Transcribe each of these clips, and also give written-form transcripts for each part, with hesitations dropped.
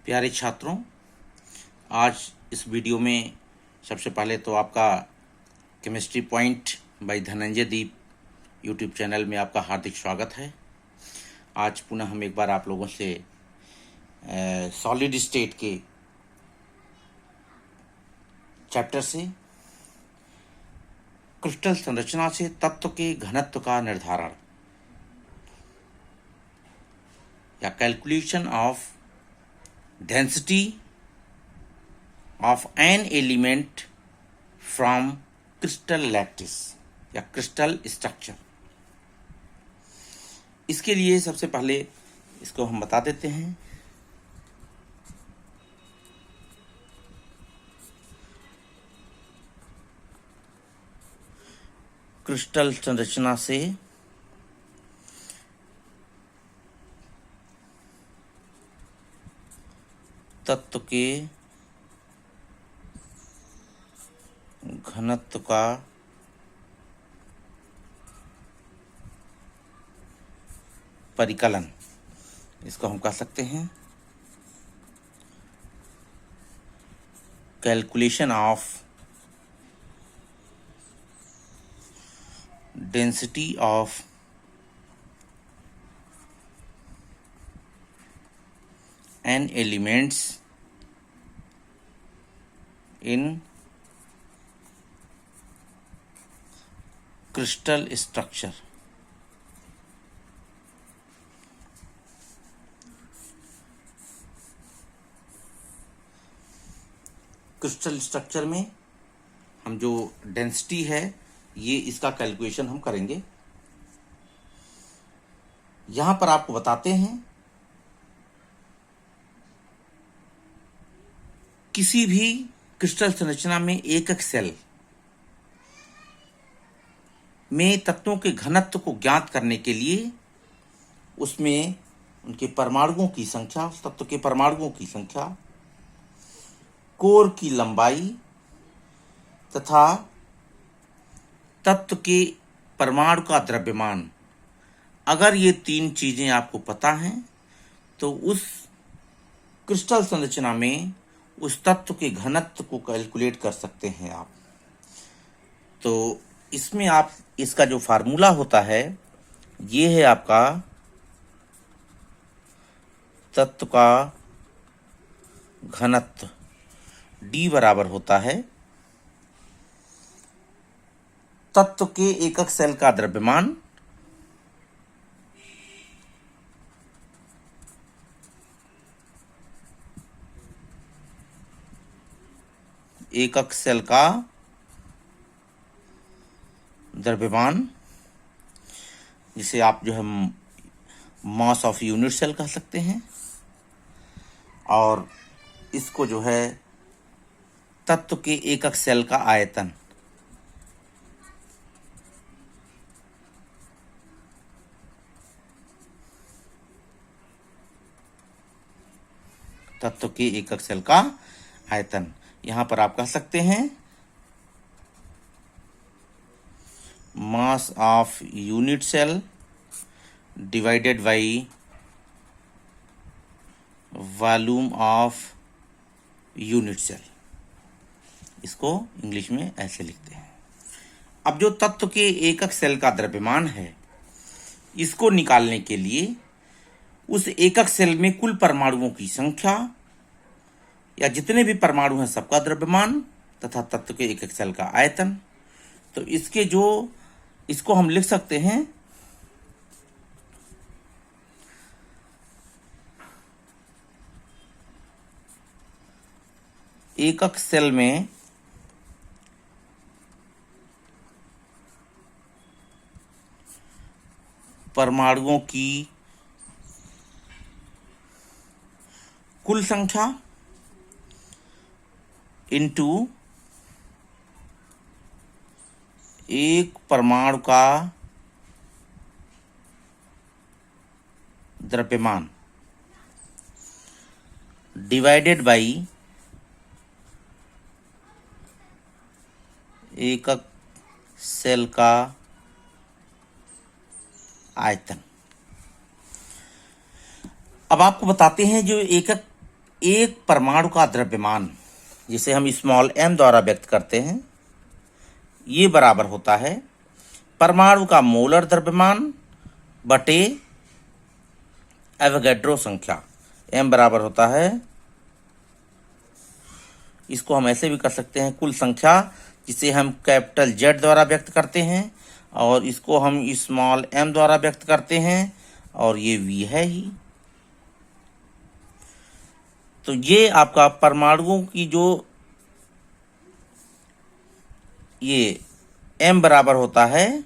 प्यारे छात्रों, आज इस वीडियो में सबसे पहले तो आपका chemistry point by Dhananjay Deep YouTube channel में आपका हार्दिक स्वागत है। आज पुनः हम एक बार आप लोगों से सॉलिड स्टेट के चैप्टर से क्रिस्टल संरचना से तत्व के घनत्व का निर्धारण या calculation of density of an element from crystal lattice या क्रिस्टल स्ट्रक्चर। इसके लिए सबसे पहले इसको हम बता देते हैं। क्रिस्टल संरचना से तत्व के घनत्व का परिकलन, इसको हम कह सकते हैं calculation of density of an elements in crystal structure. Crystal structure में हम जो डेंसिटी है ये इसका कैलकुलेशन हम करेंगे। यहां पर आपको बताते हैं किसी भी क्रिस्टल संरचना में एक सेल में तत्वों के घनत्व को ज्ञात करने के लिए उसमें उनके परमाणुओं की संख्या, उस तत्व के परमाणुओं की संख्या, कोर की लंबाई तथा तत्व के परमाणु का द्रव्यमान, अगर ये तीन चीजें आपको पता हैं तो उस क्रिस्टल संरचना में उस तत्व के घनत्व को कैलकुलेट कर सकते हैं आप। तो इसमें आप इसका जो फार्मूला होता है ये है आपका तत्व का घनत्व। D बराबर होता है तत्व के एकक सेल का द्रव्यमान एकक सेल का द्रव्यमान, जिसे आप जो है मास ऑफ यूनिट सेल कह सकते हैं, और इसको जो है तत्व के एकक सेल का आयतन। तत्व के एकक सेल का आयतन यहां पर आप कह सकते हैं mass of unit cell divided by volume of unit cell. इसको इंग्लिश में ऐसे लिखते हैं। अब जो तत्व के एकक सेल का द्रव्यमान है इसको निकालने के लिए उस एकक सेल में कुल परमाणुओं की संख्या या जितने भी परमाणु हैं सबका द्रव्यमान तथा तत्व के एकक सेल का आयतन, तो इसको हम लिख सकते हैं एकक सेल में परमाणुओं की कुल संख्या इनटू एक परमाणु का द्रव्यमान डिवाइडेड बाई एकक सेल का आयतन। अब आपको बताते हैं जो एकक एक परमाणु का द्रव्यमान, जिसे हम स्मॉल m द्वारा व्यक्त करते हैं, ये बराबर होता है परमाणु का मोलर द्रव्यमान बटे एवोगैड्रो संख्या। m बराबर होता है, इसको हम ऐसे भी कर सकते हैं, कुल संख्या, जिसे हम कैपिटल Z द्वारा व्यक्त करते हैं, और इसको हम स्मॉल m द्वारा व्यक्त करते हैं, और ये v है ही। तो ये आपका परमाणुओं की जो ये m बराबर होता है,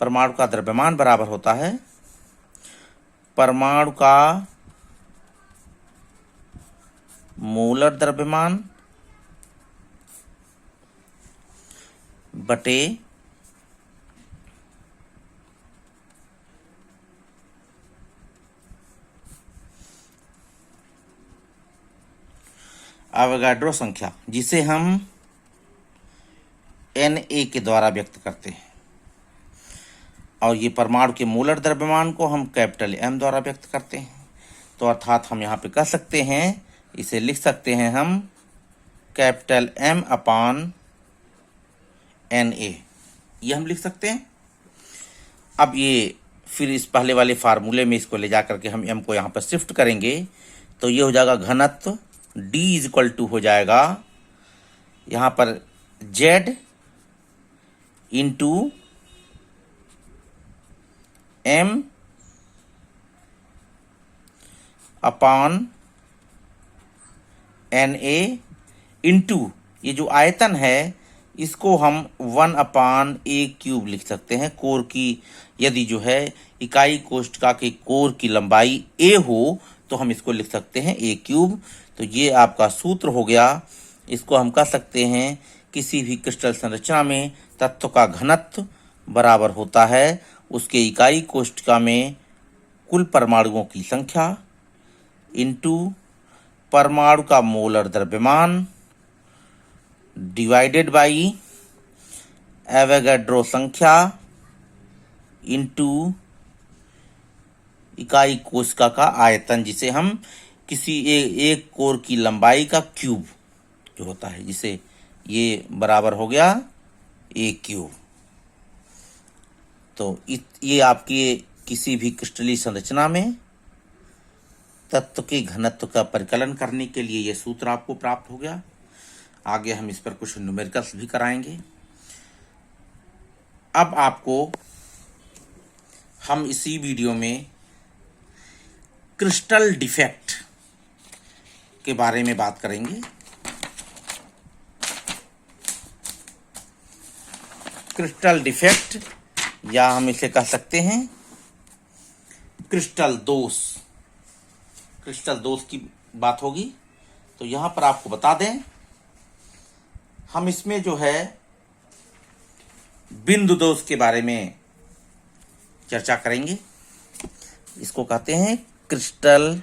परमाणु का द्रव्यमान बराबर होता है परमाणु का मोलर द्रव्यमान बटे एवोगाड्रो संख्या, जिसे हम Na के द्वारा व्यक्त करते हैं, और ये परमाणु के मोलर द्रव्यमान को हम कैपिटल M द्वारा व्यक्त करते हैं। तो अर्थात हम यहाँ पे कह सकते हैं, इसे लिख सकते हैं हम कैपिटल M अपान Na, ये हम लिख सकते हैं। अब ये फिर इस पहले वाले फार्मूले में इसको ले जा करके हम M को यहाँ पर शिफ्ट करेंगे, तो ये हो जाएगा घनत्व D इज इक्वल टू हो जाएगा यहाँ पर Z इंटू M अपान Na इंटू ये जो आयतन है, इसको हम 1 अपान a क्यूब लिख सकते हैं। कोर की यदि जो है इकाई कोष्ठका के कोर की लंबाई a हो, तो हम इसको लिख सकते हैं a क्यूब। तो ये आपका सूत्र हो गया। इसको हम कह सकते हैं, किसी भी क्रिस्टल संरचना में तत्व का घनत्व बराबर होता है उसके इकाई कोष्ठका में कुल परमाणुओं की संख्या इंटू परमाणु का मोलर द्रव्यमान डिवाइडेड बाई एवोगाड्रो संख्या इंटू इकाई कोशिका का आयतन, जिसे हम किसी एक कोर की लंबाई का क्यूब जो होता है, जिसे ये बराबर हो गया a क्यूब। तो ये आपकी किसी भी क्रिस्टलीय संरचना में तत्व के घनत्व का परिकलन करने के लिए यह सूत्र आपको प्राप्त हो गया। आगे हम इस पर कुछ न्यूमेरिकल्स भी कराएंगे। अब आपको हम इसी वीडियो में क्रिस्टल डिफेक्ट के बारे में बात करेंगे। क्रिस्टल डिफेक्ट, या हम इसे कह सकते हैं क्रिस्टल दोष। क्रिस्टल दोष की बात होगी। तो यहां पर आपको बता दें, हम इसमें जो है बिंदु दोष के बारे में चर्चा करेंगे। इसको कहते हैं क्रिस्टल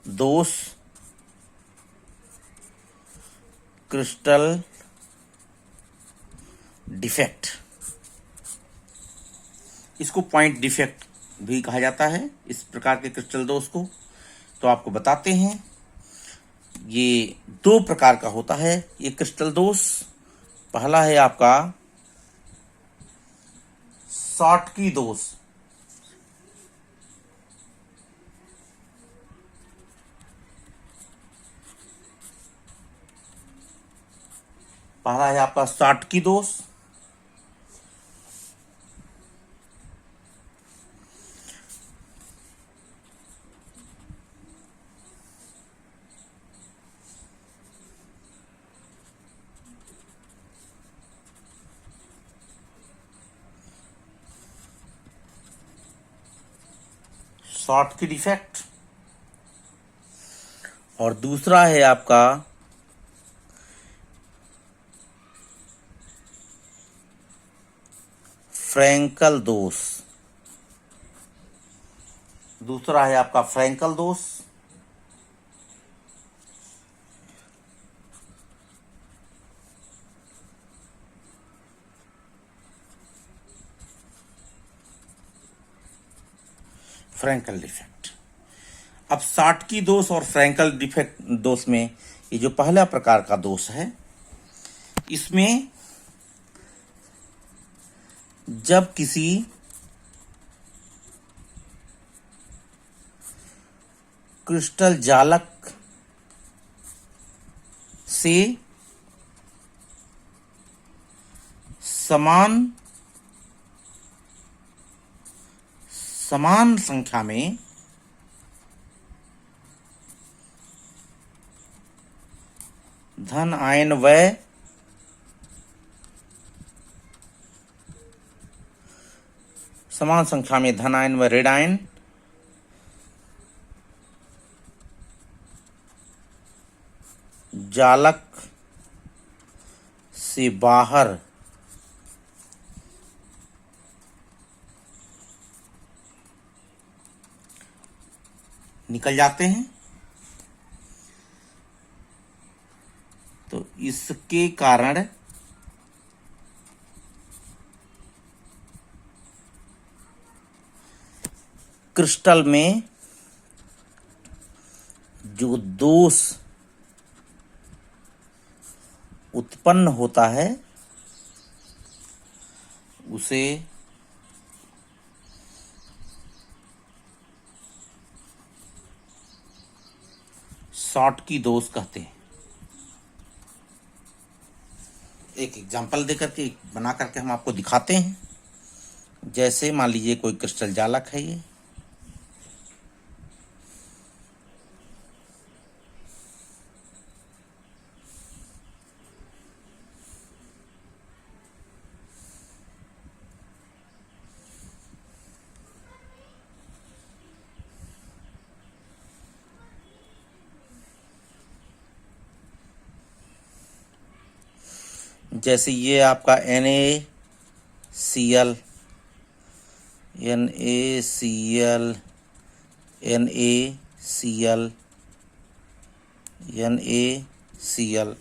दोष, क्रिस्टल डिफेक्ट। इसको पॉइंट डिफेक्ट भी कहा जाता है, इस प्रकार के क्रिस्टल दोष को। तो आपको बताते हैं, ये 2 प्रकार का होता है ये क्रिस्टल दोष। पहला है आपका शॉटकी दोष। पहला है आपका शॉटकी दोष। Schottky defect. और दूसरा है आपका फ्रैंकल दोष। दूसरा है आपका फ्रैंकल दोष। Frenkel defect. अब शॉटकी दोष और फ्रैंकल डिफेक्ट दोष में ये जो पहला प्रकार का दोष है, इसमें जब किसी क्रिस्टल जालक से समान संख्या में धन आयन व समान संख्या में धन आयन व ऋण आयन जालक से बाहर निकल जाते हैं, तो इसके कारण क्रिस्टल में जो दोष उत्पन्न होता है उसे शॉटकी दोष कहते हैं। एक एग्जांपल देकर के बना करके हम आपको दिखाते हैं। जैसे मान लीजिए कोई क्रिस्टल जालक है ये, जैसे ये आपका NaCl NaCl NaCl NaCl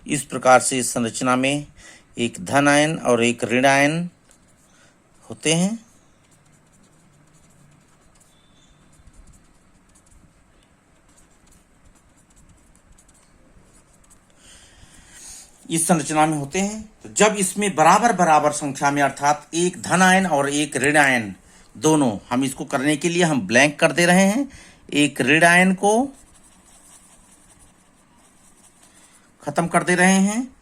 इस प्रकार से इस संरचना में एक धन आयन और एक ऋण आयन होते हैं। इस संरचना में होते हैं, तो जब इसमें बराबर संख्या में अर्थात एक धन आयन और एक ऋण आयन दोनों, हम इसको करने के लिए हम ब्लैंक कर दे रहे हैं। एक ऋण आयन को खत्म कर दे रहे हैं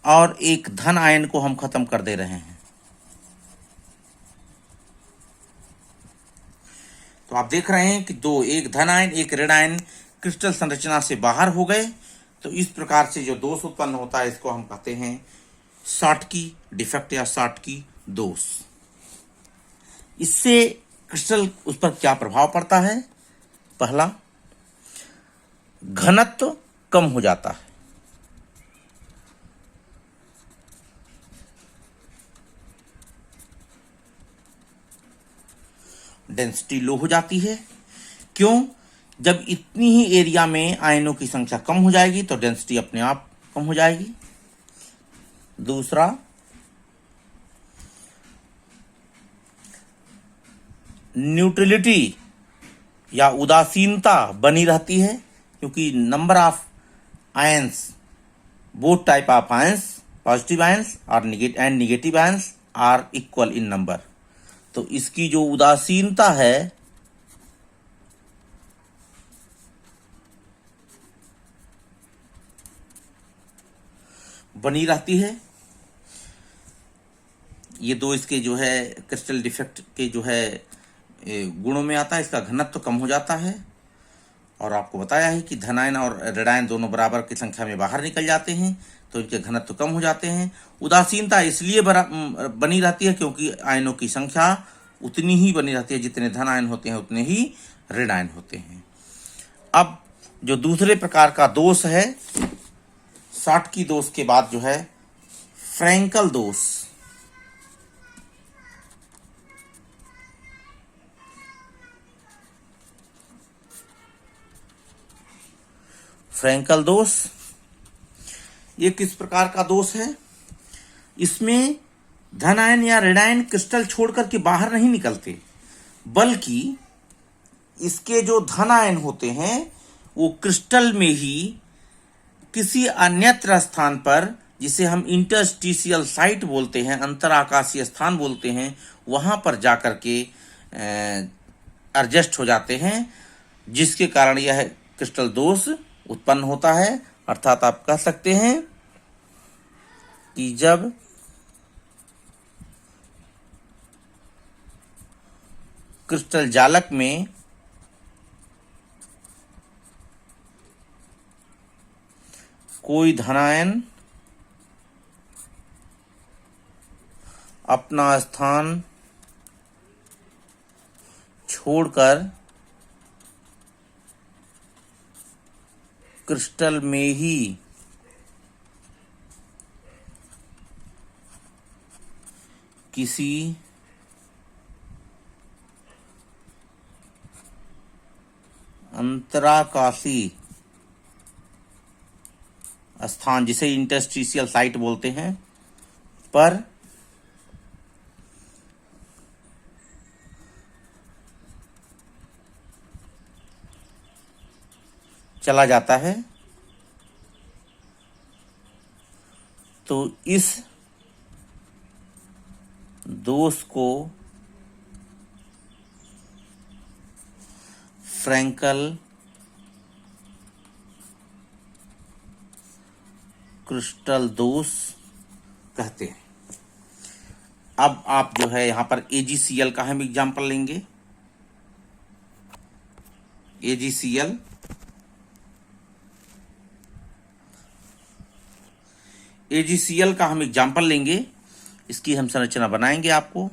और एक धन आयन को हम खत्म कर दे रहे हैं। तो आप देख रहे हैं कि एक धन आयन एक ऋण आयन क्रिस्टल संरचना से बाहर हो गए। तो इस प्रकार से जो दोष उत्पन्न होता है इसको हम कहते हैं शॉटकी डिफेक्ट या शॉटकी दोष। इससे क्रिस्टल उस पर क्या प्रभाव पड़ता है? पहला, घनत्व कम हो जाता है। डेंसिटी लो हो जाती है। क्यों? जब इतनी ही एरिया में आयनों की संख्या कम हो जाएगी तो डेंसिटी अपने आप कम हो जाएगी। दूसरा, न्यूट्रलिटी या उदासीनता बनी रहती है, क्योंकि number of ions, both type of ions, positive ions और negative ions are equal in number. तो इसकी जो उदासीनता है बनी रहती है। ये दो इसके जो है क्रिस्टल डिफेक्ट के जो है गुणों में आता है। इसका घनत्व कम हो जाता है और आपको बताया है कि धनायन और ऋणायन दोनों बराबर की संख्या में बाहर निकल जाते हैं, तो इनके घनत्व कम हो जाते हैं। उदासीनता इसलिए बनी रहती है क्योंकि आयनों की संख्या उतनी ही बनी रहती है, जितने धन आयन होते हैं उतने ही ऋण आयन होते हैं। अब जो दूसरे प्रकार का दोष है, शॉटकी दोष के बाद जो है फ्रैंकल दोष। फ्रैंकल दोष ये किस प्रकार का दोष है? इसमें धन आयन या ऋणायन क्रिस्टल छोड़कर के बाहर नहीं निकलते, बल्कि इसके जो धन आयन होते हैं वो क्रिस्टल में ही किसी अन्यत्र स्थान पर, जिसे हम इंटरस्टिशियल साइट बोलते हैं, अंतराकाशीय स्थान बोलते हैं, वहां पर जाकर के एडजस्ट हो जाते हैं, जिसके कारण यह क्रिस्टल दोष उत्पन्न होता है। अर्थात आप कह सकते हैं कि जब क्रिस्टल जालक में कोई धनायन अपना स्थान छोड़कर क्रिस्टल में ही किसी अंतराकाशी स्थान, जिसे इंटरस्टिशियल साइट बोलते हैं, पर चला जाता है, तो इस दोष को फ्रैंकल क्रिस्टल दोष कहते हैं। अब आप जो है यहां पर AgCl का हम एग्जाम्पल लेंगे। AgCl का हम एग्जाम्पल लेंगे, इसकी हम संरचना बनाएंगे आपको।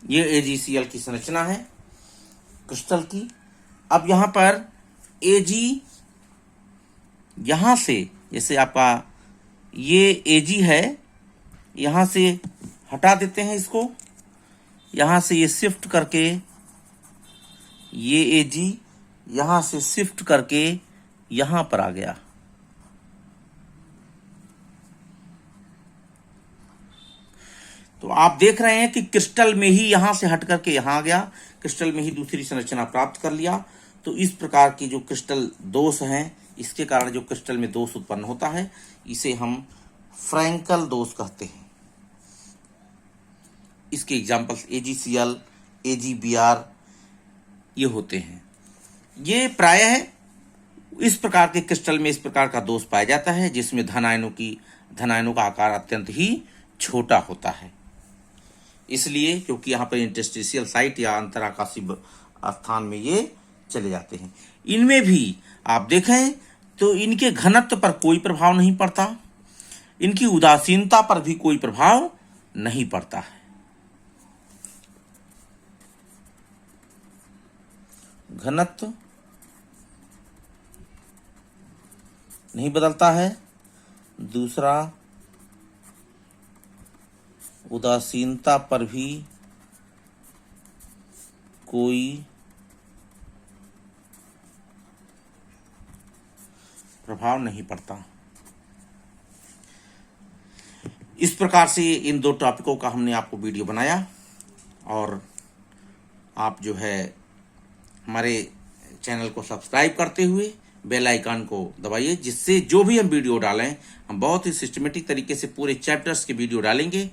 ये AgCl की संरचना है क्रिस्टल की। अब यहां पर Ag, यहां से जैसे आपका ये Ag है, यहां से हटा देते हैं इसको, यहां से ये शिफ्ट करके ये Ag यहां से शिफ्ट करके यहां पर आ गया। तो आप देख रहे हैं कि क्रिस्टल में ही यहां से हट करके यहां आ गया, क्रिस्टल में ही दूसरी संरचना प्राप्त कर लिया। तो इस प्रकार की जो क्रिस्टल दोष हैं, इसके कारण जो क्रिस्टल में दोष उत्पन्न होता है, इसे हम फ्रैंकल दोष कहते हैं। इसके एग्जाम्पल्स AgCl, AgBr ये होते हैं। ये प्रायः इस प्रकार के क्रिस्टल में इस प्रकार का दोष पाया जाता है, जिसमें धनायनों का आकार अत्यंत ही छोटा होता है। इसलिए क्योंकि यहाँ पर इंटरस्टिशियल साइट या अंतराकाशी स्थान में ये चले जाते हैं। इनमें भी आप देखें तो इनके घनत्व पर कोई प्रभाव नहीं पड़ता, इनकी उदासीनता पर भी कोई प्रभाव नहीं पड़ता है। घनत्व नहीं बदलता है, दूसरा उदासीनता पर भी कोई प्रभाव नहीं पड़ता। इस प्रकार से इन दो टॉपिकों का हमने आपको वीडियो बनाया, और आप जो है हमारे चैनल को सब्सक्राइब करते हुए बेल आइकन को दबाइए, जिससे जो भी हम वीडियो डालें हम बहुत ही सिस्टमेटिक तरीके से पूरे चैप्टर्स के वीडियो डालेंगे।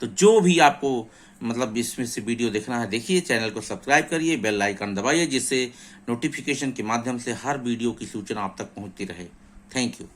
तो जो भी आपको मतलब इसमें से वीडियो देखना है देखिए, चैनल को सब्सक्राइब करिए, बेल आइकन दबाइए, जिससे नोटिफिकेशन के माध्यम से हर वीडियो की सूचना आप तक पहुंचती रहे। Thank you.